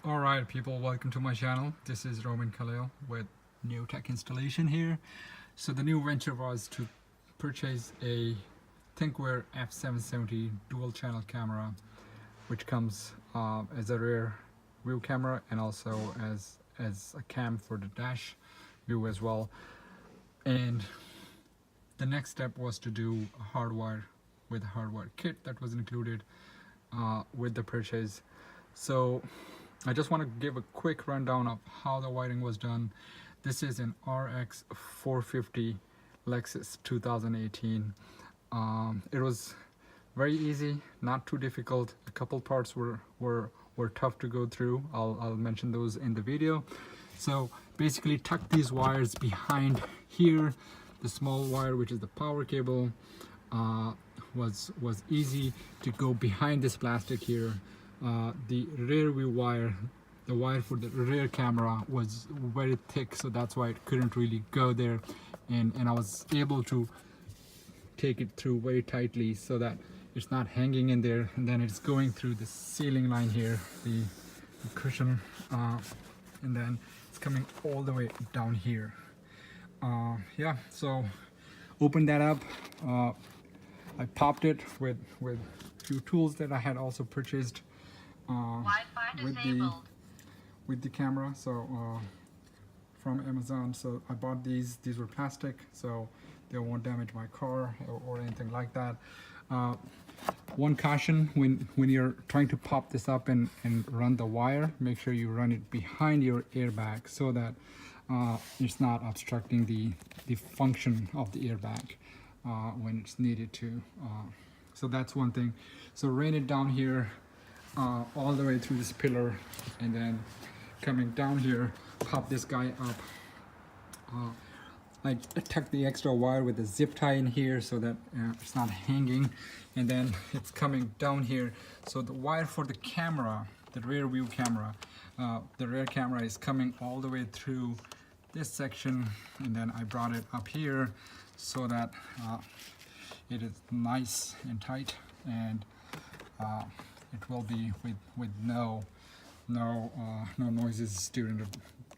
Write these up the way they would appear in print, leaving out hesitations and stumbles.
Alright people, welcome to my channel. This is Roman Khalil with new tech installation here. So the new venture was to purchase a Thinkware F770 dual channel camera, which comes as a rear view camera and also as a cam for the dash view as well. And the next step was to do a hardwire with a hardwire kit that was included with the purchase. So I just want to give a quick rundown of how the wiring was done. This is an RX450 Lexus 2018. It was very easy, not too difficult. A couple parts were tough to go through. I'll mention those in the video. So basically tuck these wires behind here. The small wire, which is the power cable, was easy to go behind this plastic here. The rear view wire, the wire for the rear camera, was very thick, so that's why it couldn't really go there, and I was able to take it through very tightly so that it's not hanging in there, and then it's going through the ceiling line here, the cushion, and then it's coming all the way down here. Yeah, so open that up. I popped it with a few tools that I had also purchased with the camera, so from Amazon. So I bought these were plastic, so they won't damage my car or anything like that. One caution: when you're trying to pop this up and run the wire, make sure you run it behind your airbag so that it's not obstructing the function of the airbag when it's needed to. So that's one thing. So rain it down here all the way through this pillar, and then coming down here, pop this guy up. I tuck the extra wire with a zip tie in here so that it's not hanging, and then it's coming down here. So the wire for the camera, the rear view camera, the rear camera is coming all the way through this section, and then I brought it up here so that it is nice and tight, and it will be with no noises during the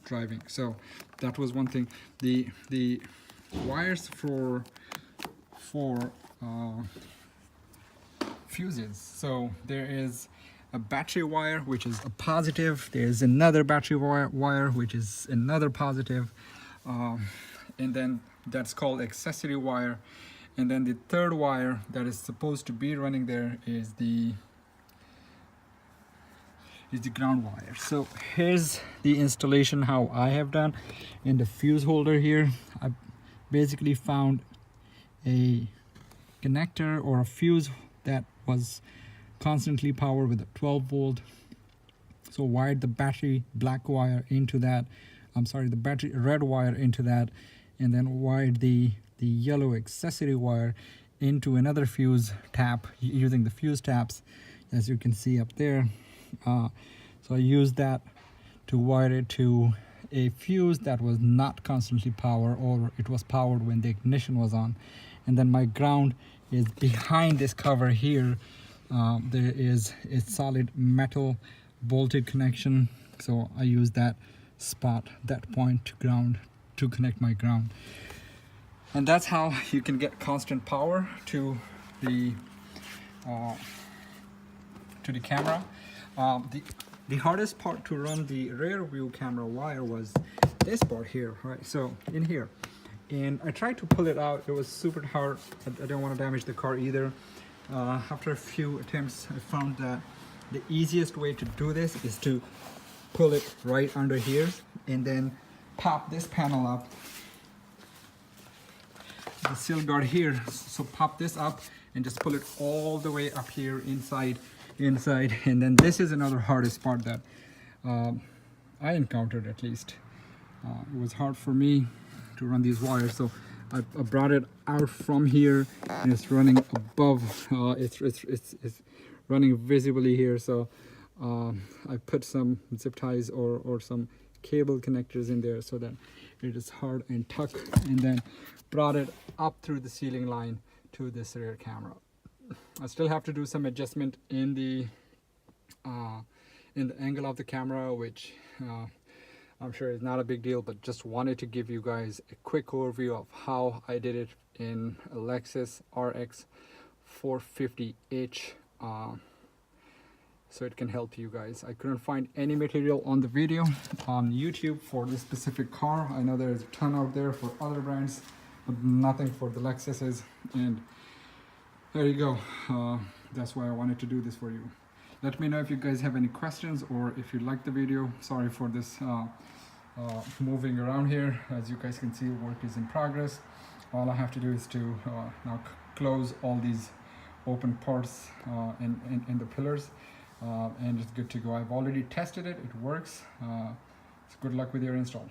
driving. So that was one thing. The wires for fuses. So there is a battery wire, which is a positive. There's another battery wire, which is another positive. And then that's called accessory wire. And then the third wire that is supposed to be running there is the ground wire. So here's the installation how I have done. In the fuse holder here, I basically found a connector or a fuse that was constantly powered with a 12 volt. So wired the battery black wire into that, the battery red wire into that, and then wired the yellow accessory wire into another fuse tap using the fuse taps, as you can see up there. So I used that to wire it to a fuse that was not constantly powered, or it was powered when the ignition was on. And then my ground is behind this cover here. There is a solid metal bolted connection, so I use that spot, that point to ground, to connect my ground. And that's how you can get constant power to the camera. The hardest part to run the rear view camera wire was this part here, right? So in here, and I tried to pull it out. It was super hard. I didn't want to damage the car either. After a few attempts, I found that the easiest way to do this is to pull it right under here and then pop this panel up, the seal guard here. So pop this up and just pull it all the way up here inside, and then this is another hardest part that I encountered, at least. It was hard for me to run these wires, so I brought it out from here, and it's running above. It's running visibly here, so I put some zip ties or some cable connectors in there so that it is hard and tuck, and then brought it up through the ceiling line to this rear camera. I still have to do some adjustment in the in the angle of the camera, which I'm sure is not a big deal, but just wanted to give you guys a quick overview of how I did it in a Lexus RX450h, so it can help you guys. I couldn't find any material on the video on YouTube for this specific car. I know there's a ton out there for other brands, but nothing for the Lexuses, and there you go. That's why I wanted to do this for you. Let me know if you guys have any questions or if you like the video. Sorry for this moving around here. As you guys can see, work is in progress. All I have to do is to now close all these open parts in the pillars, and it's good to go. I've already tested it. It works. So good luck with your install.